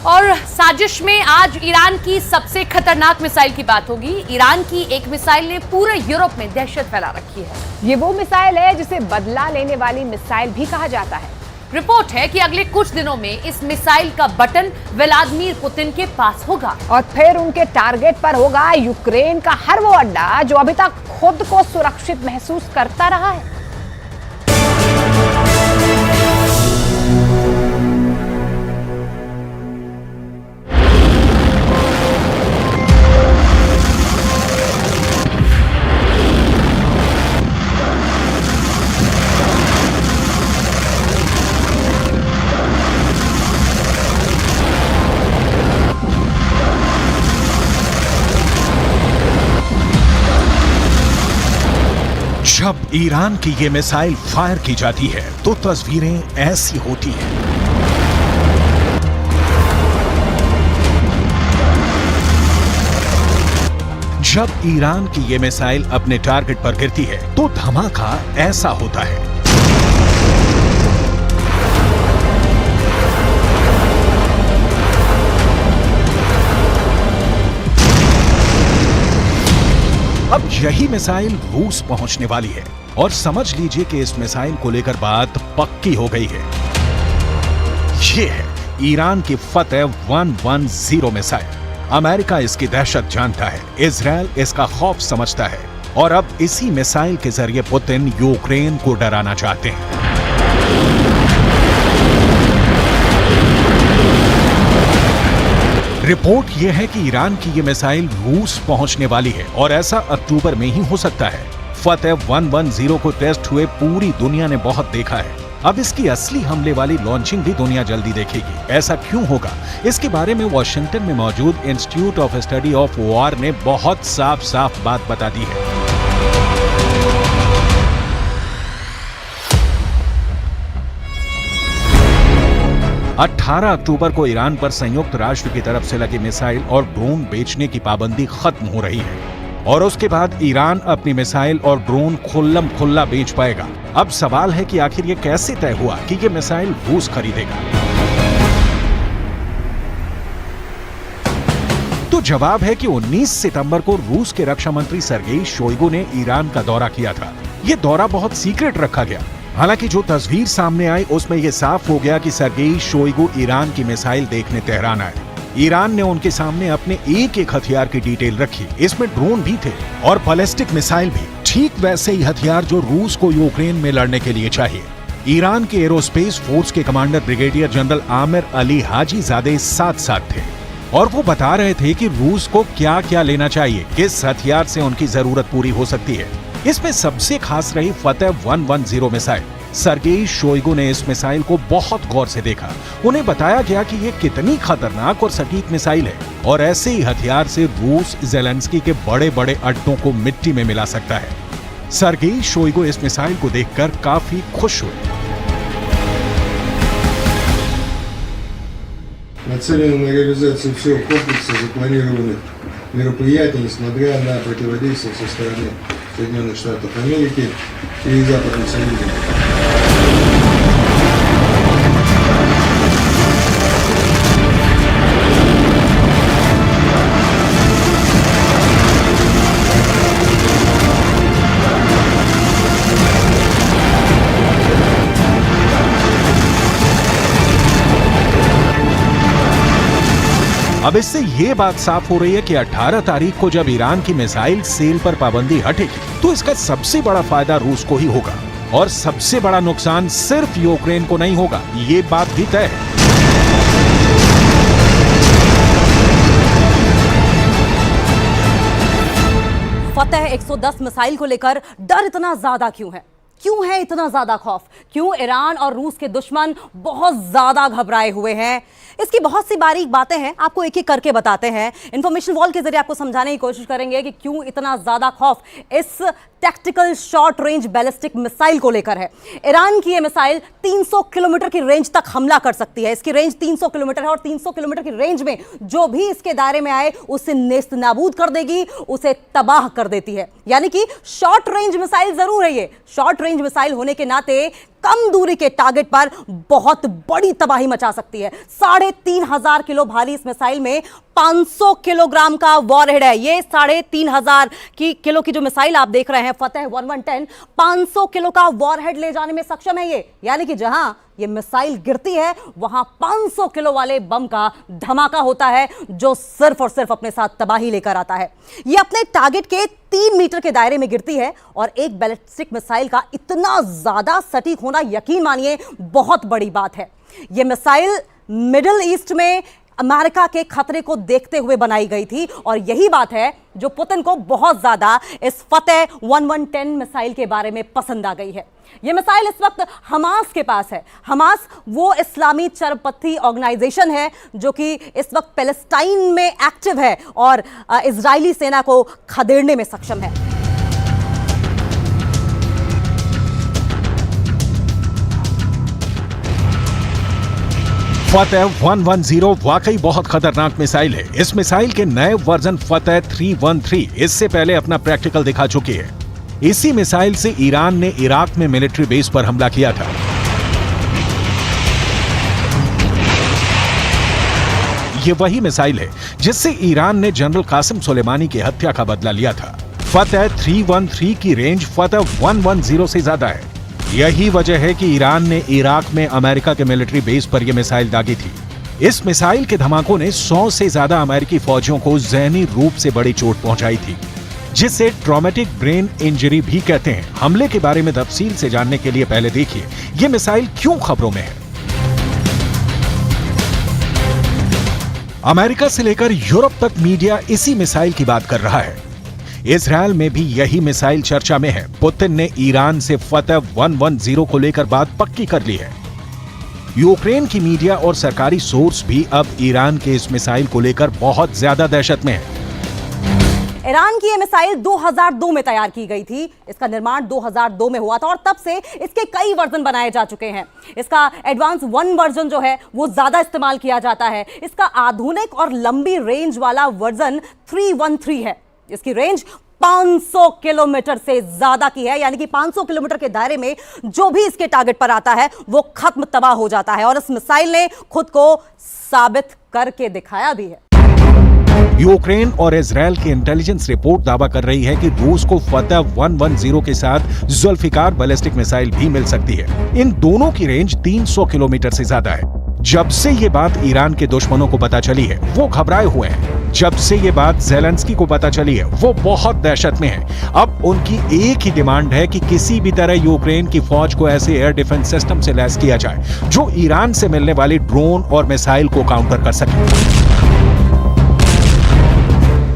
और साजिश में आज ईरान की सबसे खतरनाक मिसाइल की बात होगी। ईरान की एक मिसाइल ने पूरे यूरोप में दहशत फैला रखी है। ये वो मिसाइल है जिसे बदला लेने वाली मिसाइल भी कहा जाता है। रिपोर्ट है कि अगले कुछ दिनों में इस मिसाइल का बटन व्लादिमीर पुतिन के पास होगा और फिर उनके टारगेट पर होगा यूक्रेन का हर वो अड्डा जो अभी तक खुद को सुरक्षित महसूस करता रहा है। जब ईरान की ये मिसाइल फायर की जाती है तो तस्वीरें ऐसी होती हैं। जब ईरान की ये मिसाइल अपने टारगेट पर गिरती है तो धमाका ऐसा होता है। अब यही मिसाइल रूस पहुंचने वाली है और समझ लीजिए कि इस मिसाइल को लेकर बात पक्की हो गई है। ये है ईरान की फतेह 110 मिसाइल। अमेरिका इसकी दहशत जानता है, इजराइल इसका खौफ समझता है और अब इसी मिसाइल के जरिए पुतिन यूक्रेन को डराना चाहते हैं। रिपोर्ट यह है कि ईरान की यह मिसाइल रूस पहुंचने वाली है और ऐसा अक्टूबर में ही हो सकता है। फतेह 110 को टेस्ट हुए पूरी दुनिया ने बहुत देखा है। अब इसकी असली हमले वाली लॉन्चिंग भी दुनिया जल्दी देखेगी। ऐसा क्यों होगा, इसके बारे में वॉशिंगटन में मौजूद institute of study of war ने बहुत साफ साफ बात बता दी है। 18 अक्टूबर को ईरान पर संयुक्त राष्ट्र की तरफ से लगी मिसाइल और ड्रोन बेचने की पाबंदी खत्म हो रही है और उसके बाद ईरान अपनी मिसाइल और ड्रोन खुल्लम खुल्ला बेच पाएगा। अब सवाल है कि आखिर ये कैसे तय हुआ कि ये मिसाइल रूस खरीदेगा? तो जवाब है कि 19 सितंबर को रूस के रक्षा मंत्री सर्गेई शोइगु ने ईरान का दौरा किया था। ये दौरा बहुत सीक्रेट रखा गया। हालांकि जो तस्वीर सामने आई उसमें यह साफ हो गया कि सर्गेई शोइगु ईरान की मिसाइल देखने तेहरान आए। ईरान ने उनके सामने अपने एक एक हथियार की डिटेल रखी। इसमें ड्रोन भी थे और बैलिस्टिक मिसाइल भी, ठीक वैसे ही हथियार जो रूस को यूक्रेन में लड़ने के लिए चाहिए। ईरान के एरोस्पेस फोर्स के commander brigadier general Amir Ali Hajizadeh साथ साथ थे और वो बता रहे थे कि रूस को क्या क्या लेना चाहिए, किस हथियार से उनकी जरूरत पूरी हो सकती है। इसमें सबसे खास रही फतेह 110 मिसाइल। सर्गेई शोइगु ने इस मिसाइल को बहुत गौर से देखा। उन्हें बताया गया कि ये कितनी खतरनाक और सटीक मिसाइल है और ऐसे ही हथियार से रूस ज़ेलेंस्की के बड़े बड़े अड्डों को मिट्टी में मिला सकता है। सर्गेई शोइगु इस मिसाइल को देखकर काफी खुश हुए। Нацелены на реализацию всего комплекса запланированных мероприятий, несмотря на противодействие со стороны Соединенных Штатов Америки и Западных союзников. अब इससे ये बात साफ हो रही है कि 18 तारीख को जब ईरान की मिसाइल सेल पर पाबंदी हटेगी तो इसका सबसे बड़ा फायदा रूस को ही होगा और सबसे बड़ा नुकसान सिर्फ यूक्रेन को नहीं होगा, ये बात भी तय है। फतेह 110 मिसाइल को लेकर डर इतना ज्यादा क्यों है? क्यों है इतना ज्यादा खौफ? क्यों ईरान और रूस के दुश्मन बहुत ज्यादा घबराए हुए हैं? इसकी बहुत सी बारीक बातें हैं, आपको एक एक करके बताते हैं। इंफॉर्मेशन वॉल के जरिए आपको समझाने की कोशिश करेंगे कि क्यों इतना ज्यादा खौफ इस tactical short range ballistic missile को लेकर है। ईरान की यह मिसाइल 300 किलोमीटर की रेंज तक हमला कर सकती है। इसकी रेंज 300 किलोमीटर है और 300 किलोमीटर की रेंज में जो भी इसके दायरे में आए उसे नेस्त नाबूद कर देगी, उसे तबाह कर देती है। यानी कि शॉर्ट रेंज मिसाइल जरूर है ये। शॉर्ट रेंज मिसाइल होने के नाते कम दूरी के टारगेट पर बहुत बड़ी तबाही मचा सकती है। 3,500 किलो भारी इस मिसाइल में 500 किलोग्राम का वॉरहेड है। ये 3,500 किलो की जो मिसाइल आप देख रहे हैं फतेह 1110, 500 किलो का वॉरहेड ले जाने में सक्षम है ये। यानी कि जहां ये मिसाइल गिरती है वहां 500 किलो वाले बम का धमाका होता है, जो सिर्फ और सिर्फ अपने साथ तबाही लेकर आता है। ये अपने टारगेट के 3 मीटर के दायरे में गिरती है और एक बैलिस्टिक मिसाइल का इतना ज्यादा सटीक होना, यकीन मानिए, बहुत बड़ी बात है। ये मिसाइल मिडिल ईस्ट में अमेरिका के खतरे को देखते हुए बनाई गई थी और यही बात है जो पुतिन को बहुत ज्यादा इस फतेह 1110 मिसाइल के बारे में पसंद आ गई है। यह मिसाइल इस वक्त हमास के पास है। हमास वो इस्लामी चरमपंथी ऑर्गेनाइजेशन है जो कि इस वक्त पैलेस्टाइन में एक्टिव है और इजरायली सेना को खदेड़ने में सक्षम है। फतेह 110 वाकई बहुत खतरनाक मिसाइल है। इस मिसाइल के नए वर्जन फतेह 313 इससे पहले अपना प्रैक्टिकल दिखा चुकी है। इसी मिसाइल से ईरान ने इराक में मिलिट्री बेस पर हमला किया था। ये वही मिसाइल है जिससे ईरान ने जनरल कासिम सुलेमानी की हत्या का बदला लिया था। फतेह 313 की रेंज फतेह 110 से ज्यादा है। यही वजह है कि ईरान ने इराक में अमेरिका के मिलिट्री बेस पर यह मिसाइल दागी थी। इस मिसाइल के धमाकों ने 100 से ज्यादा अमेरिकी फौजियों को जहनी रूप से बड़ी चोट पहुंचाई थी, जिसे ट्रॉमेटिक ब्रेन इंजरी भी कहते हैं। हमले के बारे में तफसील से जानने के लिए पहले देखिए यह मिसाइल क्यों खबरों में है। अमेरिका से लेकर यूरोप तक मीडिया इसी मिसाइल की बात कर रहा है। इजरायल में भी यही मिसाइल चर्चा में है। पुतिन ने ईरान से फतेह 110 को लेकर बात पक्की कर ली है। यूक्रेन की मीडिया और सरकारी सोर्स भी अब ईरान के इस मिसाइल को लेकर बहुत ज्यादा दहशत में है। ईरान की यह मिसाइल 2002 में तैयार की गई थी। इसका निर्माण 2002 में हुआ था और तब से इसके कई वर्जन बनाए जा चुके हैं। इसका एडवांस 1 वर्जन जो है वो ज्यादा इस्तेमाल किया जाता है। इसका आधुनिक और लंबी रेंज वाला वर्जन 313 है। इसकी रेंज 500 किलोमीटर से ज्यादा की है, यानी कि 500 किलोमीटर के दायरे में जो भी इसके टारगेट पर आता है वो खत्म तबाह हो जाता है और इस मिसाइल ने खुद को साबित करके दिखाया भी है। यूक्रेन और इजरायल की इंटेलिजेंस रिपोर्ट दावा कर रही है कि रूस को फतेह 110 के साथ जुल्फिकार बैलिस्टिक मिसाइल भी मिल सकती है। इन दोनों की रेंज 300 किलोमीटर से ज्यादा है। जब से ये बात ईरान के दुश्मनों को पता चली है वो घबराए हुए हैं। जब से ये बात ज़ेलेंस्की को पता चली है वो बहुत दहशत में है। अब उनकी एक ही डिमांड है कि किसी भी तरह यूक्रेन की फौज को ऐसे एयर डिफेंस सिस्टम से लैस किया जाए जो ईरान से मिलने वाली ड्रोन और मिसाइल को काउंटर कर सके।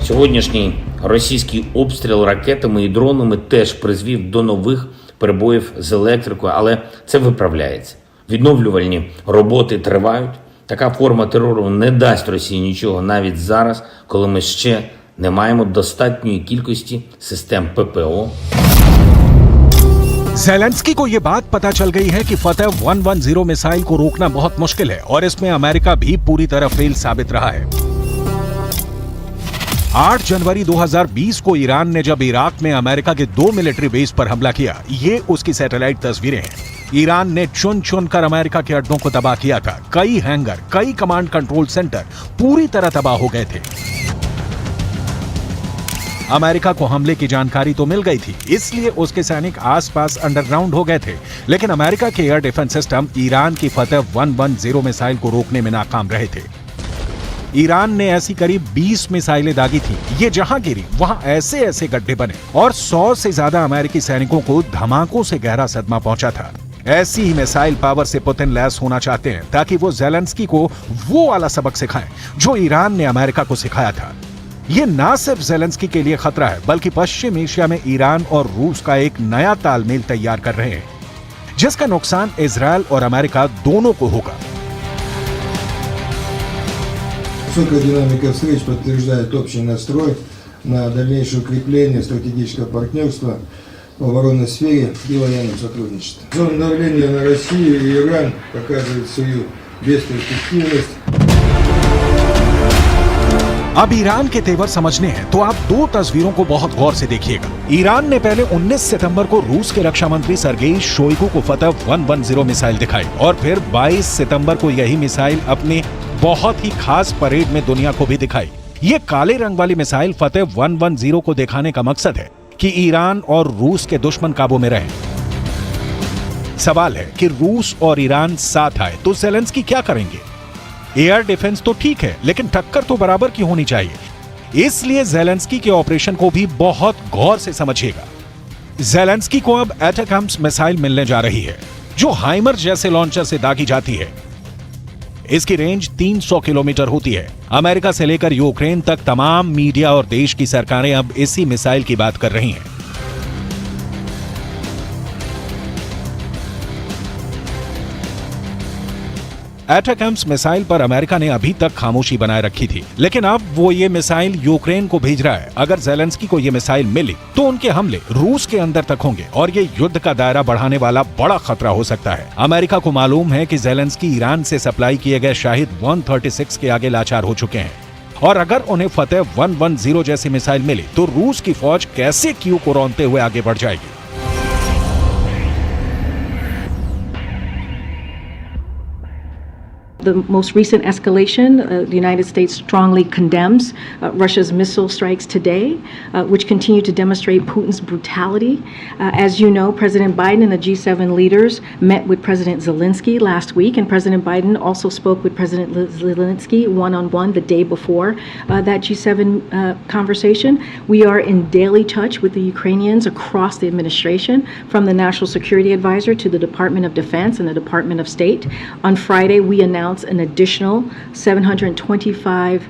Сьогоднішній російський обстріл ракетами і дронами теж призвів до нових перебоїв з електрикою, але це виправляється. Відновлювальні роботи тривають. Така форма терору не дасть Росії нічого навіть зараз, коли ми ще не маємо достатньої кількості систем ППО. ज़ेलेंस्की को यह बात पता चल गई है कि फतेह 110 मिसाइल को रोकना बहुत मुश्किल है और इसमें अमेरिका भी पूरी तरह फेल साबित रहा है। 8 जनवरी 2020 को ईरान ने जब इराक में अमेरिका के 2 मिलिट्री बेस पर हमला किया, ये उसकी सैटेलाइट तस्वीरें हैं। ईरान ने चुन चुन कर अमेरिका के अड्डों को तबाह किया था। कई हैंगर, कई कमांड कंट्रोल सेंटर पूरी तरह तबाह हो गए थे। अमेरिका को हमले की जानकारी तो मिल गई थी, इसलिए उसके सैनिक आसपास अंडरग्राउंड हो गए थे, लेकिन अमेरिका के एयर डिफेंस सिस्टम ईरान की फतेह 110 मिसाइल को रोकने में नाकाम रहे थे। ईरान ने ऐसी करीब 20 मिसाइलें दागी थी। ये जहां गिरी वहां ऐसे ऐसे गड्ढे बने और 100 से ज्यादा अमेरिकी सैनिकों को धमाकों से गहरा सदमा पहुंचा था। ऐसी ही मिसाइल पावर से पुतिन लैस होना चाहते हैं ताकि वो ज़ेलेंस्की को वो वाला सबक सिखाएं जो ईरान ने अमेरिका को सिखाया था। ये ना सिर्फ ज़ेलेंस्की के लिए खतरा है बल्कि पश्चिम एशिया में ईरान और रूस का एक नया तालमेल तैयार कर रहे हैं, जिसका नुकसान इजरायल और अमेरिका दोनों को होगा। Высокая динамика встреч подтверждает общий настрой на дальнейшее укрепление стратегического партнерства в оборонной сфере и военном сотрудничестве. Зона давления на Россию и Иран показывает свою бесперспективность. अब ईरान के तेवर समझने हैं तो आप दो तस्वीरों को बहुत गौर से देखिएगा। ईरान ने पहले 19 सितंबर को रूस के रक्षा मंत्री सर्गेई शोइगु को फतह 110 मिसाइल दिखाई और फिर 22 सितंबर को यही मिसाइल अपने बहुत ही खास परेड में दुनिया को भी दिखाई। ये काले रंग वाली मिसाइल फतह 110 को दिखाने का मकसद है कि ईरान और रूस के दुश्मन काबू में रहें। सवाल है कि रूस और ईरान साथ आए तो ज़ेलेंस्की क्या करेंगे? एयर डिफेंस तो ठीक है, लेकिन टक्कर तो बराबर की होनी चाहिए। इसलिए ज़ेलेंस्की के ऑपरेशन को भी बहुत गौर से समझिएगा। ज़ेलेंस्की को अब एटैकम्स मिसाइल मिलने जा रही है, जो हाइमर जैसे लॉन्चर से दागी जाती है। इसकी रेंज 300 किलोमीटर होती है। अमेरिका से लेकर यूक्रेन तक तमाम मीडिया और देश की सरकारें अब इसी मिसाइल की बात कर रही हैं। एटैकम्स मिसाइल पर अमेरिका ने अभी तक खामोशी बनाए रखी थी, लेकिन अब वो ये मिसाइल यूक्रेन को भेज रहा है। अगर ज़ेलेंस्की को ये मिसाइल मिली तो उनके हमले रूस के अंदर तक होंगे और ये युद्ध का दायरा बढ़ाने वाला बड़ा खतरा हो सकता है। अमेरिका को मालूम है कि ज़ेलेंस्की ईरान से सप्लाई किए गए शाहिद 136 के आगे लाचार हो चुके हैं और अगर उन्हें फतह 110 जैसी मिसाइल मिली तो रूस की फौज कैसे क्यू को रौंदते हुए आगे बढ़ जाएगी। The most recent escalation, the United States strongly condemns Russia's missile strikes today, which continue to demonstrate Putin's brutality. As you know, President Biden and the G7 leaders met with President Zelensky last week, and President Biden also spoke with President Zelensky one-on-one the day before that G7 conversation. We are in daily touch with the Ukrainians across the administration, from the National Security Advisor to the Department of Defense and the Department of State. On Friday, we announced an additional $725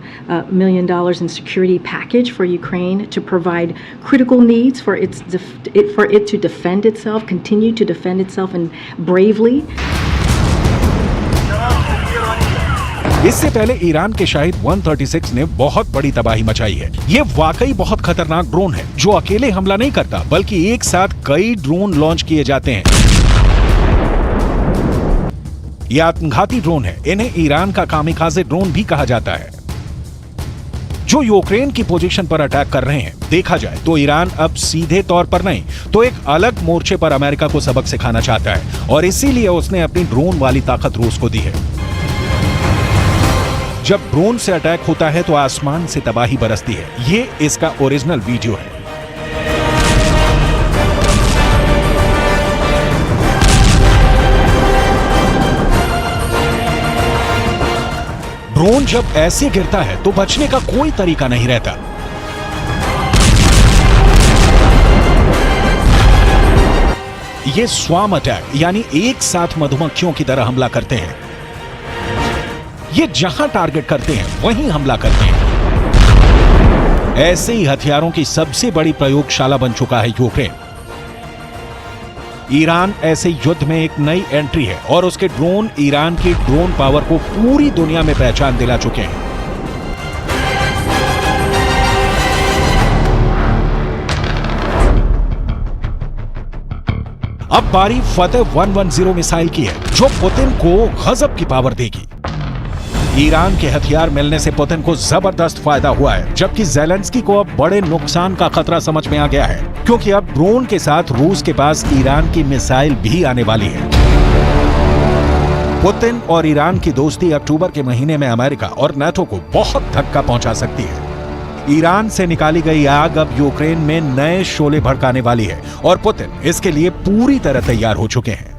million in security package for Ukraine to provide critical needs for it to defend itself, continue to defend itself and bravely. इससे पहले Iran के शाहिद 136 ने बहुत बड़ी तबाही मचाई है। ये वाकई बहुत खतरनाक ड्रोन है जो अकेले हमला नहीं करता, बल्कि एक साथ कई ड्रोन लॉन्च किए जाते हैं। ये आत्मघाती ड्रोन है। इन्हें ईरान का कामिकाज़े ड्रोन भी कहा जाता है, जो यूक्रेन की पोजीशन पर अटैक कर रहे हैं। देखा जाए तो ईरान अब सीधे तौर पर नहीं तो एक अलग मोर्चे पर अमेरिका को सबक सिखाना चाहता है और इसीलिए उसने अपनी ड्रोन वाली ताकत रूस को दी है। जब ड्रोन से अटैक होता है तो आसमान से तबाही बरसती है। ये इसका ओरिजिनल वीडियो है। ड्रोन जब ऐसे गिरता है तो बचने का कोई तरीका नहीं रहता। ये स्वार्म अटैक यानी एक साथ मधुमक्खियों की तरह हमला करते हैं। ये जहां टारगेट करते हैं वहीं हमला करते हैं। ऐसे ही हथियारों की सबसे बड़ी प्रयोगशाला बन चुका है यूक्रेन। ईरान ऐसे युद्ध में एक नई एंट्री है और उसके ड्रोन ईरान की ड्रोन पावर को पूरी दुनिया में पहचान दिला चुके हैं। अब बारी फतह 110 मिसाइल की है, जो पुतिन को गजब की पावर देगी। ईरान के हथियार मिलने से पुतिन को जबरदस्त फायदा हुआ है, जबकि ज़ेलेंस्की को अब बड़े नुकसान का खतरा समझ में आ गया है, क्योंकि अब ड्रोन के साथ रूस के पास ईरान की मिसाइल भी आने वाली है। पुतिन और ईरान की दोस्ती अक्टूबर के महीने में अमेरिका और नाटो को बहुत धक्का पहुंचा सकती है। ईरान से निकाली गई आग अब यूक्रेन में नए शोले भड़काने वाली है और पुतिन इसके लिए पूरी तरह तैयार हो चुके हैं।